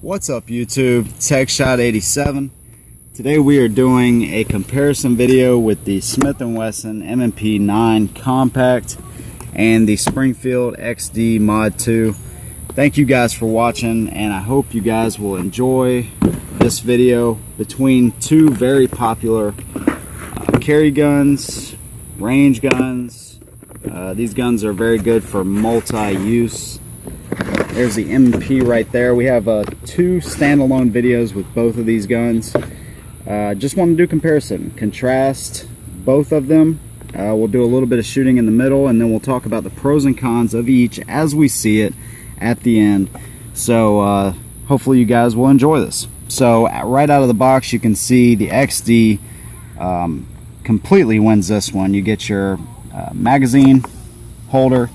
What's up YouTube? TechShot87. Today we are doing a comparison video with the Smith & Wesson M&P 9 Compact and the Springfield XD Mod 2. Thank you guys for watching, and I hope you guys will enjoy this video between two very popular carry guns, range guns. These guns are very good for multi-use. There's the M&P right there. We have two standalone videos with both of these guns. Just want to do comparison, contrast both of them. We'll do a little bit of shooting in the middle, and then we'll talk about the pros and cons of each as we see it at the end. So hopefully you guys will enjoy this. So right out of the box, you can see the XD completely wins this one. You get your magazine holder,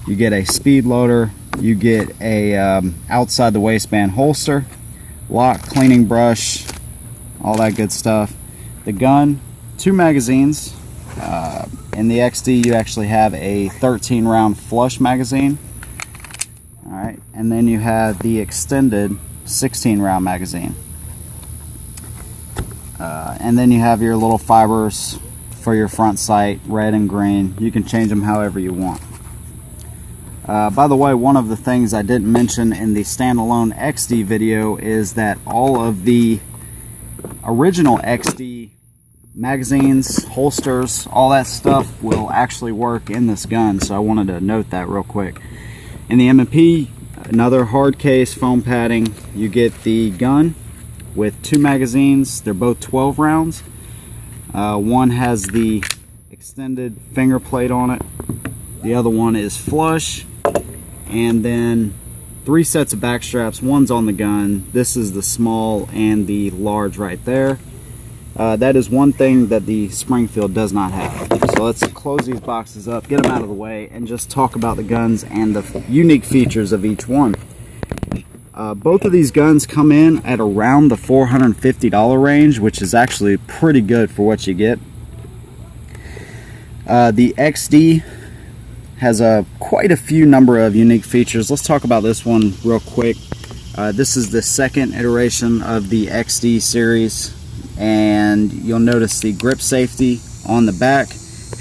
you get a speed loader, you get a outside the waistband holster, lock, cleaning brush, all that good stuff. The gun, two magazines. In the XD you actually have a 13 round flush magazine. Alright, and then you have the extended 16 round magazine. And then you have your little fibers for your front sight, red and green. You can change them however you want. By the way, one of the things I didn't mention in the standalone XD video is that all of the original XD magazines, holsters, all that stuff will actually work in this gun, so I wanted to note that real quick. In the M&P, another hard case foam padding. You get the gun with two magazines. They're both 12 rounds. One has the extended finger plate on it. The other one is flush. And then three sets of back straps. One's on the gun. This is the small and the large right there. That is one thing that the Springfield does not have. So let's close these boxes up, get them out of the way, and just talk about the guns and the unique features of each one. Both of these guns come in at around the $450 range, which is actually pretty good for what you get. The XD has quite a few number of unique features. Let's talk about this one real quick. This is the second iteration of the XD series, and you'll notice the grip safety on the back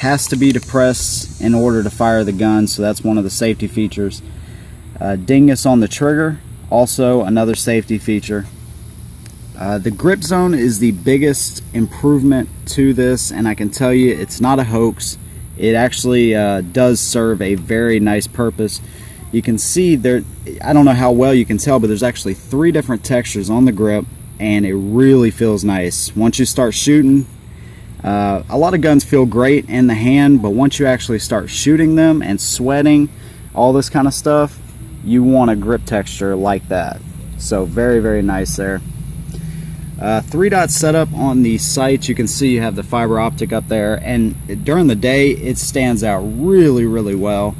has to be depressed in order to fire the gun, so that's one of the safety features. Dingus on the trigger, also another safety feature. The grip zone is the biggest improvement to this, and I can tell you it's not a hoax. It actually does serve a very nice purpose. You can see there, I don't know how well you can tell, but there's actually three different textures on the grip, and it really feels nice. Once you start shooting, a lot of guns feel great in the hand, but once you actually start shooting them and sweating, all this kind of stuff, you want a grip texture like that. So very, very nice there. 3-dot setup on the sights. You can see you have the fiber optic up there, and during the day it stands out really, really well.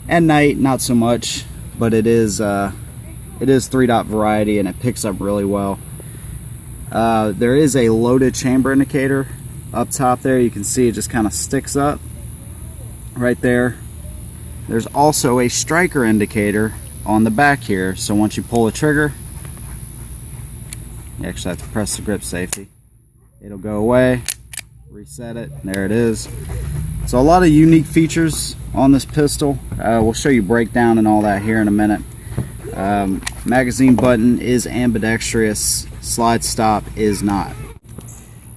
At night, not so much, but it is 3-dot variety, and it picks up really well. There is a loaded chamber indicator up top there. You can see it just kind of sticks up right there. There's also a striker indicator on the back here, so once you pull the trigger, you actually have to press the grip safety. It'll go away, reset it, there it is. So a lot of unique features on this pistol. We'll show you breakdown and all that here in a minute. Magazine button is ambidextrous, slide stop is not.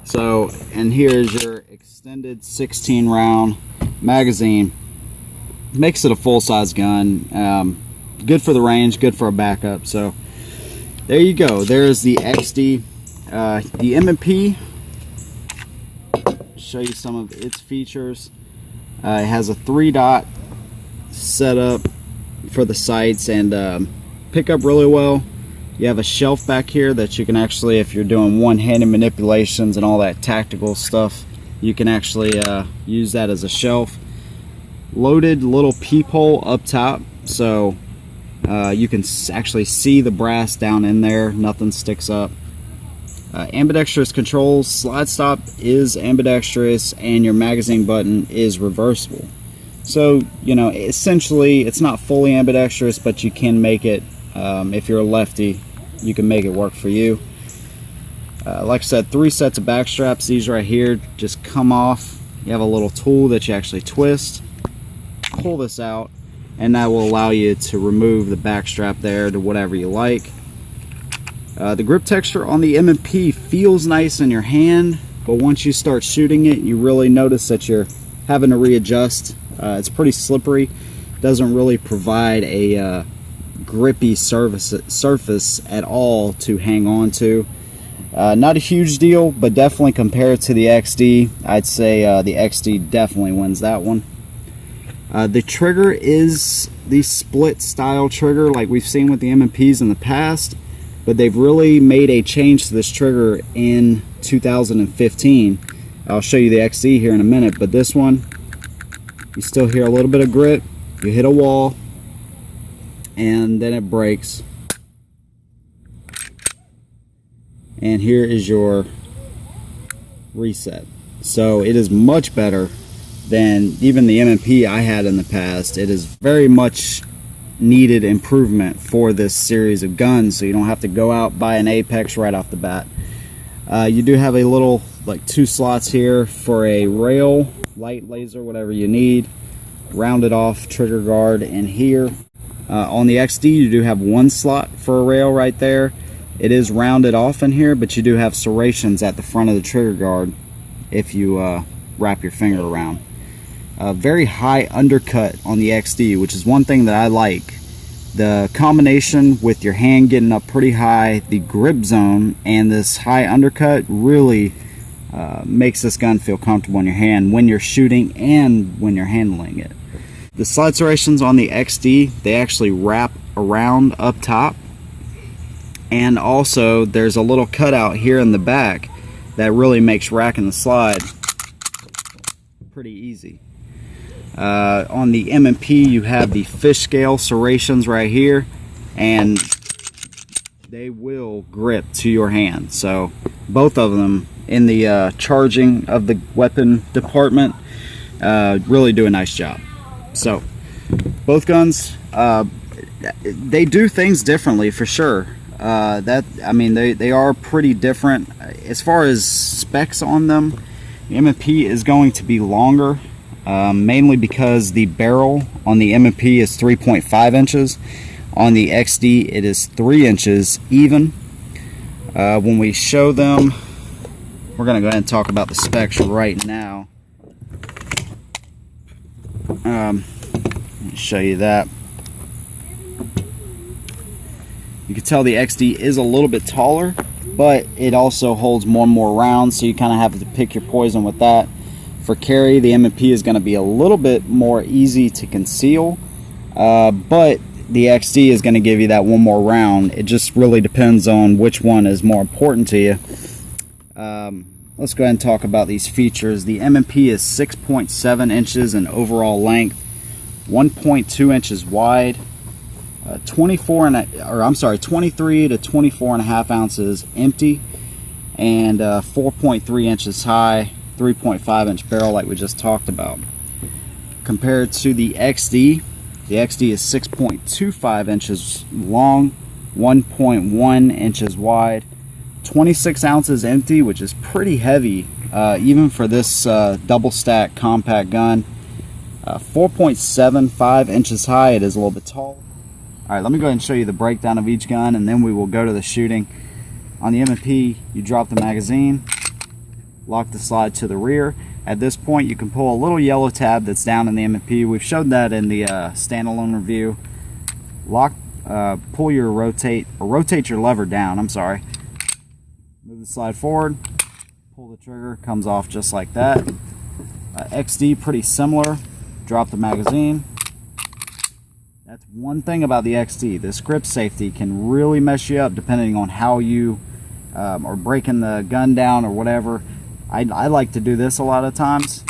So, and here's your extended 16 round magazine. Makes it a full-size gun. Good for the range, good for a backup. So there you go. There's the XD. The M&P, show you some of its features. It has a 3-dot setup for the sights and pick up really well. You have a shelf back here that you can actually, if you're doing one-handed manipulations and all that tactical stuff, you can actually use that as a shelf. Loaded little peephole up top, so you can actually see the brass down in there, nothing sticks up. Ambidextrous controls, slide stop is ambidextrous, and your magazine button is reversible. So, you know, essentially it's not fully ambidextrous, but you can make it, if you're a lefty, you can make it work for you. Like I said, 3 sets of back straps. These right here just come off. You have a little tool that you actually twist, pull this out, and that will allow you to remove the back strap there to whatever you like. The grip texture on the M&P feels nice in your hand, but once you start shooting it, you really notice that you're having to readjust. It's pretty slippery. Doesn't really provide a grippy surface at all to hang on to. Not a huge deal, but definitely compared to the XD, I'd say the XD definitely wins that one. The trigger is the split style trigger like we've seen with the M&Ps in the past, but they've really made a change to this trigger in 2015. I'll show you the XD here in a minute, but this one, you still hear a little bit of grip. You hit a wall, and then it breaks. And here is your reset. So it is much better than even the M&P I had in the past. It is very much needed improvement for this series of guns, so you don't have to go out buy an Apex right off the bat. You do have a little, like 2 slots here for a rail, light, laser, whatever you need. Rounded off trigger guard in here. On the XD, you do have 1 slot for a rail right there. It is rounded off in here, but you do have serrations at the front of the trigger guard if you wrap your finger around. Very high undercut on the XD, which is one thing that I like. The combination with your hand getting up pretty high, the grip zone, and this high undercut really makes this gun feel comfortable in your hand when you're shooting and when you're handling it. The slide serrations on the XD, they actually wrap around up top. And also there's a little cutout here in the back that really makes racking the slide pretty easy. On the M&P, you have the fish scale serrations right here, and they will grip to your hand. So both of them in the charging of the weapon department really do a nice job. So both guns, they do things differently for sure. I mean, they are pretty different as far as specs on them. The M&P is going to be longer, mainly because the barrel on the M&P is 3.5 inches. On the XD, it is 3 inches even. When we show them, we're going to go ahead and talk about the specs right now. Let me show you that. You can tell the XD is a little bit taller, but it also holds more and more rounds, so you kind of have to pick your poison with that. For carry, the M&P is going to be a little bit more easy to conceal, but the XD is going to give you that one more round. It just really depends on which one is more important to you. Let's go ahead and talk about these features. The M&P is 6.7 inches in overall length, 1.2 inches wide, 23 to 24 and a half ounces empty, and 4.3 inches high, 3.5 inch barrel like we just talked about. Compared to the XD is 6.25 inches long, 1.1 inches wide, 26 ounces empty, which is pretty heavy even for this double stack compact gun. 4.75 inches high. It is a little bit tall. Alright, let me go ahead and show you the breakdown of each gun, and then we will go to the shooting. On the M&P, you drop the magazine, lock the slide to the rear. At this point, you can pull a little yellow tab that's down in the M&P. We've showed that in the standalone review. Pull your rotate your lever down, I'm sorry. Move the slide forward, pull the trigger, comes off just like that. XD, pretty similar. Drop the magazine. That's one thing about the XD. This grip safety can really mess you up depending on how you are breaking the gun down or whatever. I like to do this a lot of times,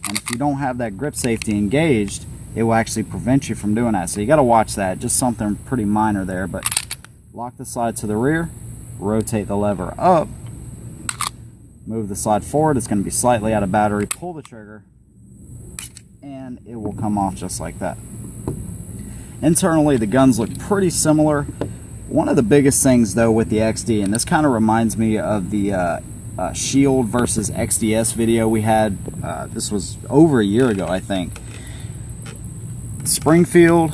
and if you don't have that grip safety engaged, it will actually prevent you from doing that. So you got to watch that. Just something pretty minor there. But lock the slide to the rear, rotate the lever up, move the slide forward. It's going to be slightly out of battery. Pull the trigger, and it will come off just like that. Internally, the guns look pretty similar. One of the biggest things though with the XD, and this kind of reminds me of the Shield versus XDS video we had, this was over a year ago I think. Springfield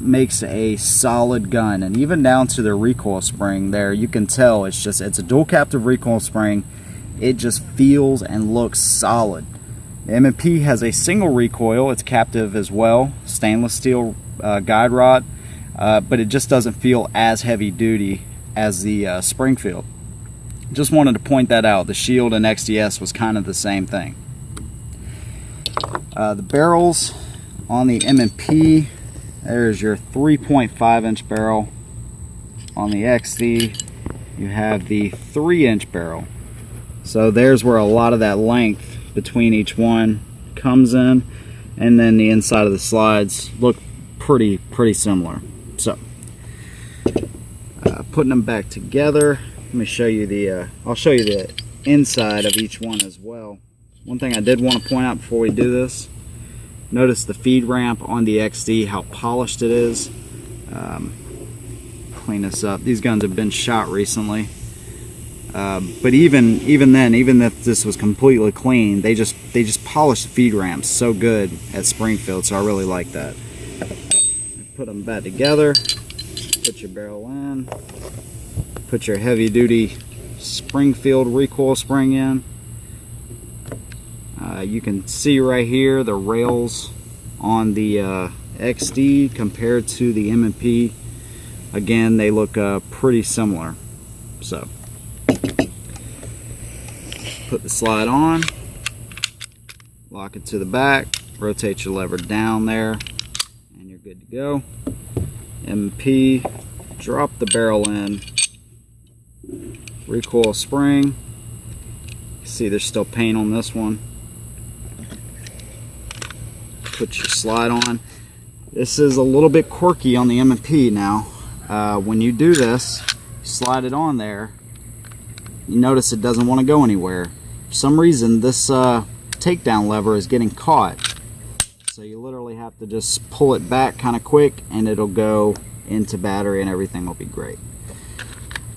makes a solid gun, and even down to the recoil spring there, you can tell it's a dual captive recoil spring. It just feels and looks solid. The M&P has a single recoil, it's captive as well, stainless steel guide rod, but it just doesn't feel as heavy duty as the Springfield. Just wanted to point that out. The Shield and XDS was kind of the same thing. The barrels on the M&P, there's your 3.5 inch barrel. On the XD, you have the 3-inch barrel. So there's where a lot of that length between each one comes in, and then the inside of the slides look pretty similar. So putting them back together, let me show you the I'll show you the inside of each one as well. One thing I did want to point out before we do this, notice the feed ramp on the XD, how polished it is. Clean this up. These guns have been shot recently. But even then, even if this was completely clean, they just polish the feed ramps so good at Springfield, so I really like that. Put them back together, put your barrel in, put your heavy duty Springfield recoil spring in. You can see right here the rails on the XD compared to the M&P. Again, they look pretty similar. So put the slide on, lock it to the back, rotate your lever down there, and you're good to go. M&P, drop the barrel in, recoil spring. See there's still paint on this one. Put your slide on. This is a little bit quirky on the M&P now. When you do this, slide it on there, you notice it doesn't want to go anywhere. For some reason this takedown lever is getting caught, so you literally have to just pull it back kind of quick and it'll go into battery and everything will be great.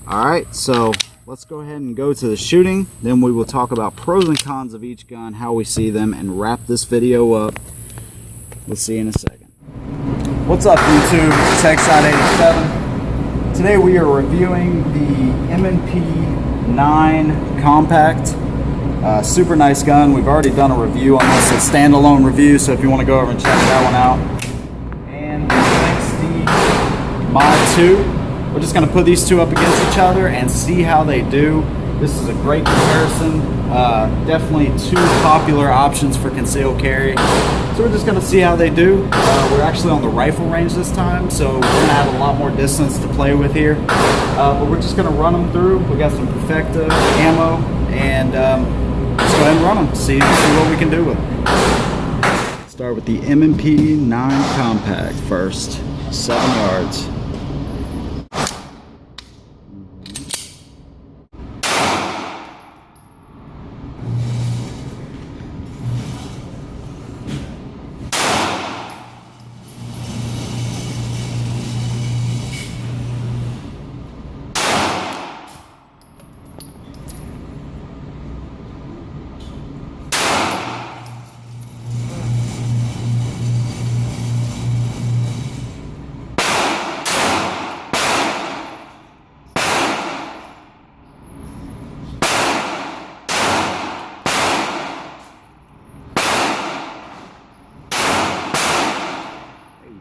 Alright, so let's go ahead and go to the shooting, then we will talk about pros and cons of each gun, how we see them, and wrap this video up. We'll see you in a second. What's up YouTube, TechSide87. Today we are reviewing the M&P 9 Compact. Super nice gun. We've already done a review on this, a standalone review, so if you want to go over and check that one out. And the XD Mod 2. We're just going to put these two up against each other and see how they do. This is a great comparison. Definitely two popular options for concealed carry. So we're just going to see how they do. We're actually on the rifle range this time, so we're going to have a lot more distance to play with here. But we're just going to run them through. We got some Perfecta ammo, and let's go ahead and run them. See what we can do with them. Start with the M&P 9 Compact first. 7 yards.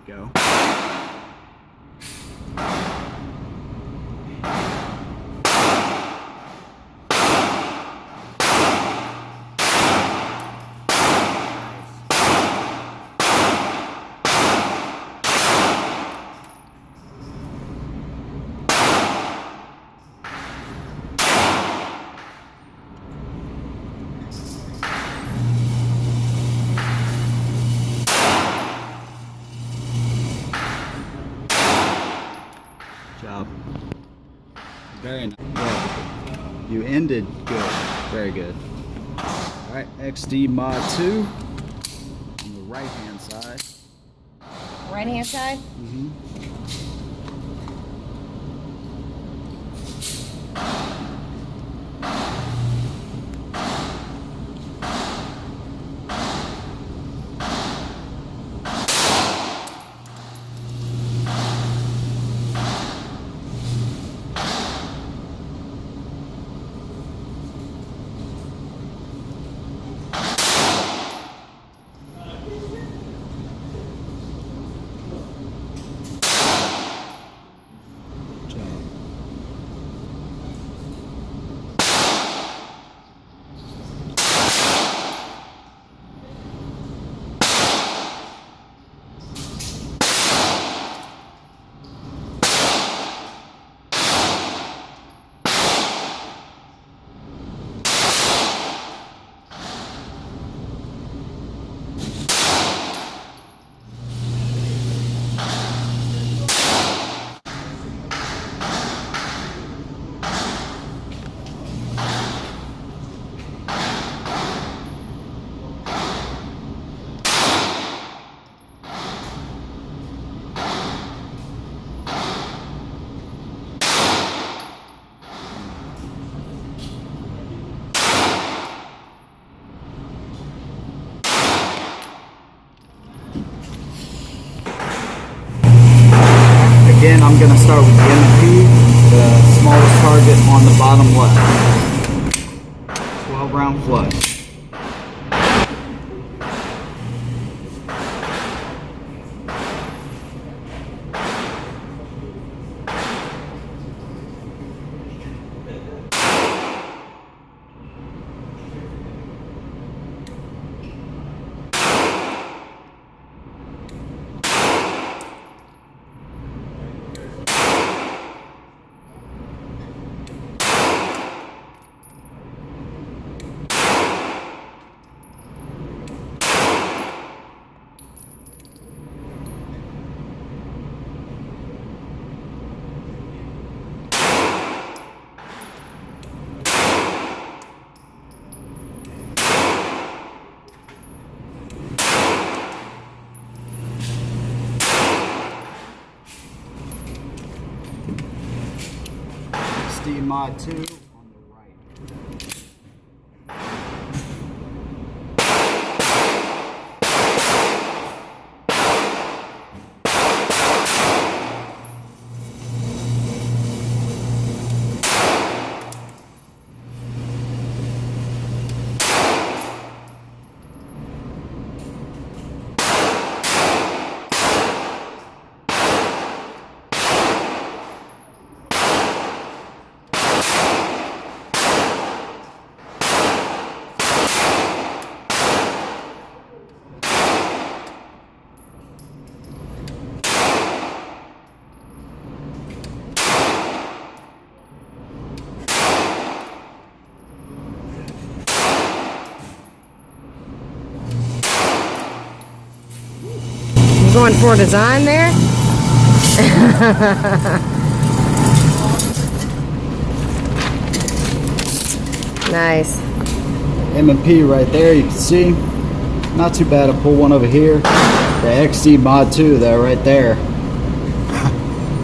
Go. Job. Very nice. Good. You ended good. Very good. Alright, XD Mod 2 on the right hand side. Right hand side? I'm going to start with the MP, the smallest target on the bottom left. 12 round flush. Mod 2 on the right. You going for a design there? Nice. M&P right there, you can see. Not too bad. I'll pull one over here. The XD Mod 2 though, right there.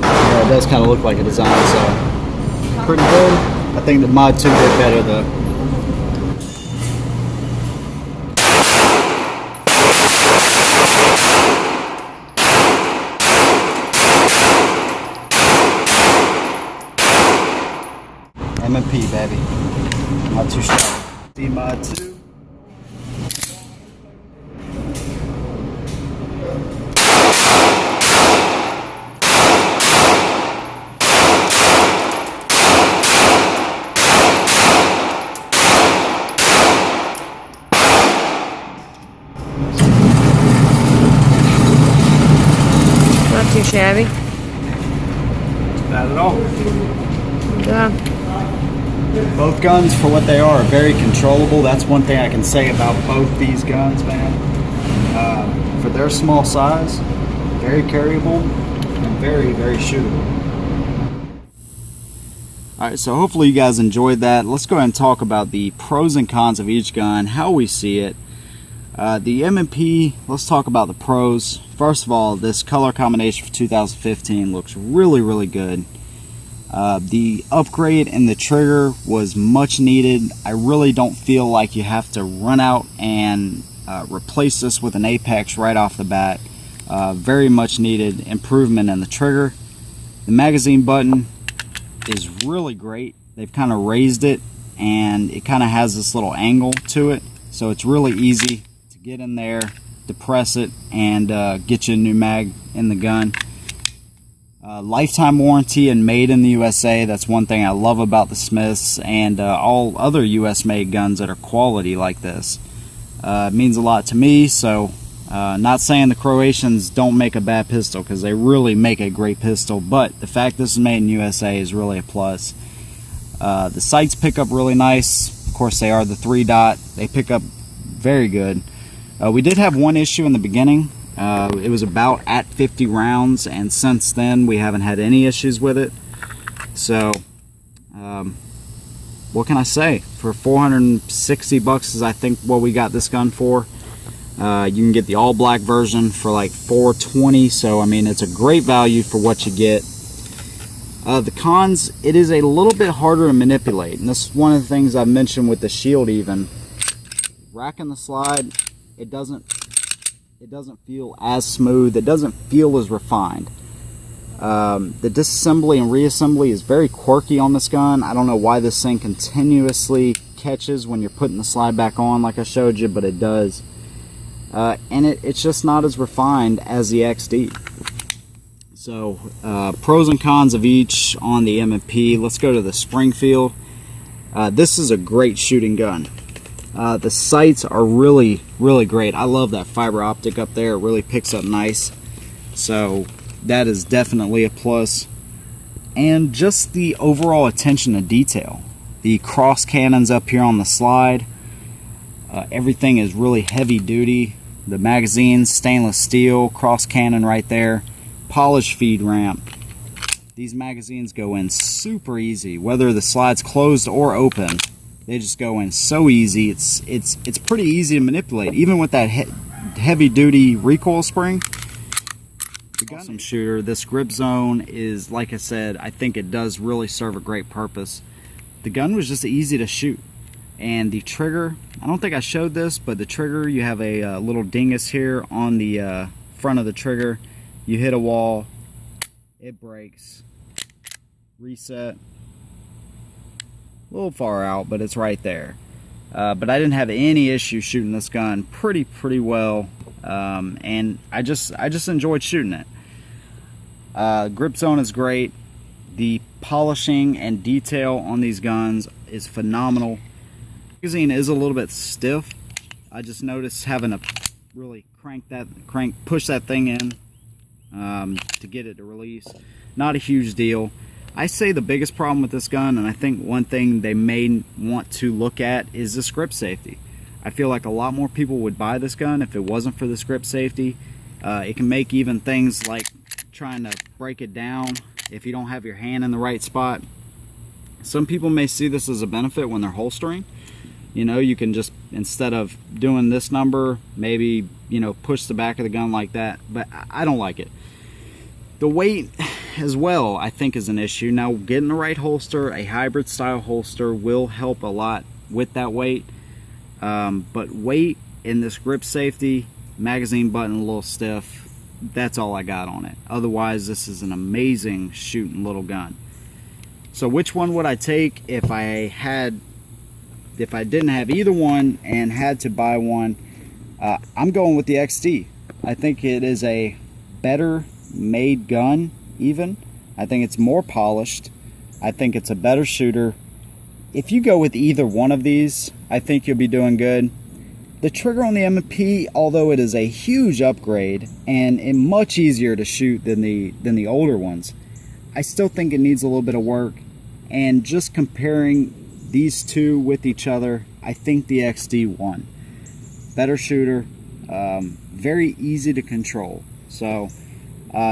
Yeah, it does kind of look like a design, so pretty good. I think the Mod 2 did better though. M&P, baby. Not too shabby. D Mod 2. Not too shabby. Not at all. Yeah. Both guns, for what they are very controllable. That's one thing I can say about both these guns, man. For their small size, very carryable and very, very shootable. Alright, so hopefully you guys enjoyed that. Let's go ahead and talk about the pros and cons of each gun, how we see it. The M&P, let's talk about the pros. First of all, this color combination for 2015 looks really, really good. The upgrade in the trigger was much needed. I really don't feel like you have to run out and replace this with an Apex right off the bat. Very much needed improvement in the trigger. The magazine button is really great. They've kind of raised it and it kind of has this little angle to it, so it's really easy to get in there, depress it, and get you a new mag in the gun. Lifetime warranty and made in the USA. That's one thing I love about the Smiths and all other US made guns that are quality like this. It means a lot to me. So not saying the Croatians don't make a bad pistol, because they really make a great pistol, but the fact this is made in USA is really a plus. The sights pick up really nice. Of course, they are the 3-dot. They pick up very good. We did have one issue in the beginning. It was about at 50 rounds, and since then we haven't had any issues with it. So what can I say? For 460 bucks is I think what we got this gun for. You can get the all black version for like 420, so I mean it's a great value for what you get. The cons, it is a little bit harder to manipulate, and this is one of the things I've mentioned with the Shield. Even racking the slide, it doesn't feel as smooth. It doesn't feel as refined. The disassembly and reassembly is very quirky on this gun. I don't know why this thing continuously catches when you're putting the slide back on like I showed you, but it does. And it's just not as refined as the XD. So pros and cons of each on the M&P. Let's go to the Springfield. This is a great shooting gun. The sights are really great. I love that fiber optic up there. It really picks up nice. So that is definitely a plus. And just the overall attention to detail. The cross cannons up here on the slide. Everything is really heavy duty. The magazines, stainless steel, cross cannon right there. Polished feed ramp. These magazines go in super easy, whether the slide's closed or open. They just go in so easy. It's pretty easy to manipulate, even with that heavy duty recoil spring. Awesome shooter. This grip zone is, like I said, I think it does really serve a great purpose. The gun was just easy to shoot, and the trigger, I don't think I showed this, but the trigger, you have a little dingus here on the front of the trigger. You hit a wall, it breaks, reset. A little far out, but it's right there. But I didn't have any issue shooting this gun pretty well, and I just enjoyed shooting it. Grip zone is great. The polishing and detail on these guns is phenomenal. The magazine is a little bit stiff. I just noticed having to really push that thing in to get it to release. Not a huge deal. I say the biggest problem with this gun, and I think one thing they may want to look at, is the grip safety. I feel like a lot more people would buy this gun if it wasn't for the grip safety. It can make even things like trying to break it down if you don't have your hand in the right spot. Some people may see this as a benefit when they're holstering. You know, you can just, instead of doing this number, maybe, you know, push the back of the gun like that, but I don't like it. The weight as well, I think, is an issue. Now, getting the right holster, a hybrid style holster, will help a lot with that weight. But weight in this grip safety, magazine button a little stiff, that's all I got on it. Otherwise, this is an amazing shooting little gun. So which one would I take if I didn't have either one and had to buy one? I'm going with the XD. I think it is a better made gun. Even I think it's more polished. I think it's a better shooter. If you go with either one of these, I think you'll be doing good. The trigger on the M&P, although it is a huge upgrade and much easier to shoot than the older ones, I still think it needs a little bit of work. And just comparing these two with each other, I think the XD won. Better shooter, very easy to control. So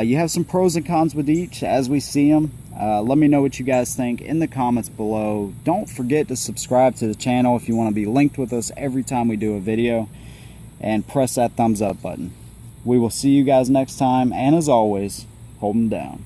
you have some pros and cons with each as we see them. Let me know what you guys think in the comments below. Don't forget to subscribe to the channel if you want to be linked with us every time we do a video, and press that thumbs up button. We will see you guys next time, and as always, hold them down.